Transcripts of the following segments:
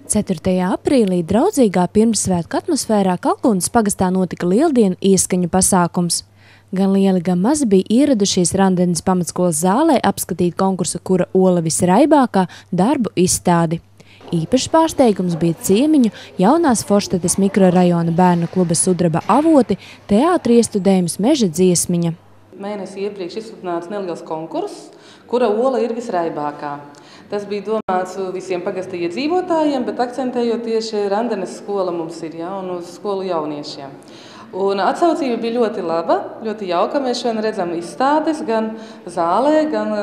4. aprīlī draudzīgā pirmssvētku atmosfērā Kalkunas pagastā notika lieldienu ieskaņu pasākums. Gan lieli, gan mazi bija ieradušies Randenes pamatskolas zālē apskatīt konkursu Kura ola visraibākā darbu izstādi. Īpašs pārsteigums bija ciemiņu jaunās Forštetes mikrorajona bērnu kluba Sudraba avoti teātra iestudējums Meža dziesmiņa. Mēnesi iepriekš izsludināts neliels konkurss, Kura ola ir visraibākā. Tas bija domāts visiem pagasta iedzīvotājiem, bet akcentējot tieši Randenes skola mums ir, un uz skolu jauniešiem. Un atsaucība bija ļoti laba, ļoti jauka. Mēs šodien redzam izstādes gan zālē, gan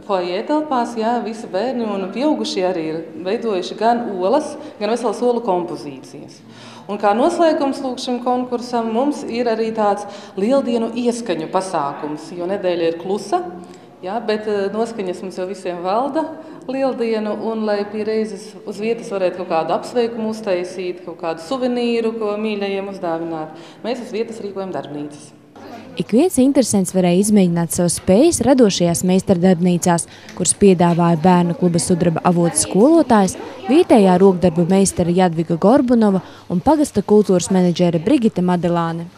foajē telpās. Visi bērni un pieaugušie arī ir veidojuši gan olas, gan veselas olu kompozīcijas. Un kā noslēgums šim konkursam mums ir arī tāds lieldienu ieskaņu pasākums, jo nedēļa ir klusa. Bet noskaņas mums jau visiem valda lieldienu, un lai pie reizes uz vietas varētu kaut kādu apsveikumu uztaisīt, kaut kādu suvenīru, ko mīļajiem uzdāvināt, mēs uz vietas rīkojam darbnīcas. Ik viens interesants varēja izmēģināt savas spējas radošajās meistardarbnīcās, kuras piedāvāja bērnu kluba Sudraba avotu skolotājs, vietējā rokdarbu meistara Jadviga Gorbunova un pagasta kultūras menedžere Brigita Madelāne.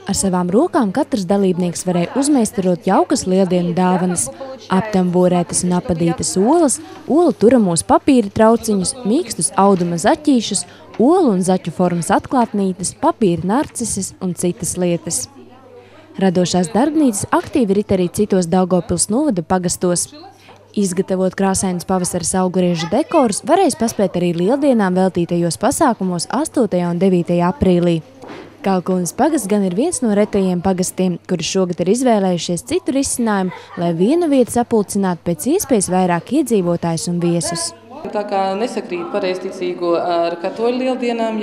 Ar savām rokām katrs dalībnieks varēja uzmeistarot jaukas lieldienu dāvanas, aptamborētas un apadītas olas, olu turamos papīra trauciņus, mīkstus auduma zaķīšus, olu un zaķu formas atklātnītes, papīra narcises un citas lietas. Radošās darbnīcas aktīvi rit arī citos Daugavpils novada pagastos. Izgatavot krāsainus pavasaras auguriežu dekorus varēs paspēt arī lieldienām veltītajos pasākumos 8. un 9. aprīlī. Kalkunas pagasts gan ir viens no retajiem pagastiem, kuri šogad ir izvēlējušies citu risinājumu, lai vienu vietu sapulcinātu pēc iespējas vairāk iedzīvotājus un viesus. Tā kā nesakrīt pareizticīgo ar katoļu lieldienām,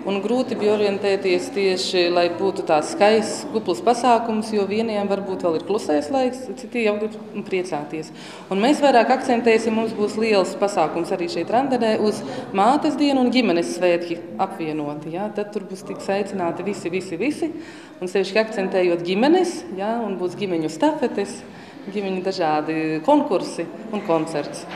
un grūti bija orientēties tieši, lai būtu tāds skaists, kupls pasākums, jo vieniem varbūt vēl ir klusais laiks, citi jau grib priecāties. Un mēs vairāk akcentēsim, mums būs liels pasākums arī šeit Randenē uz mātes dienu un ģimenes svētki apvienoti. Tad tur būs tiks aicināti visi, un sevišķi akcentējot ģimenes, un būs ģimeņu stafetes, ģimeņu dažādi konkursi un koncerts.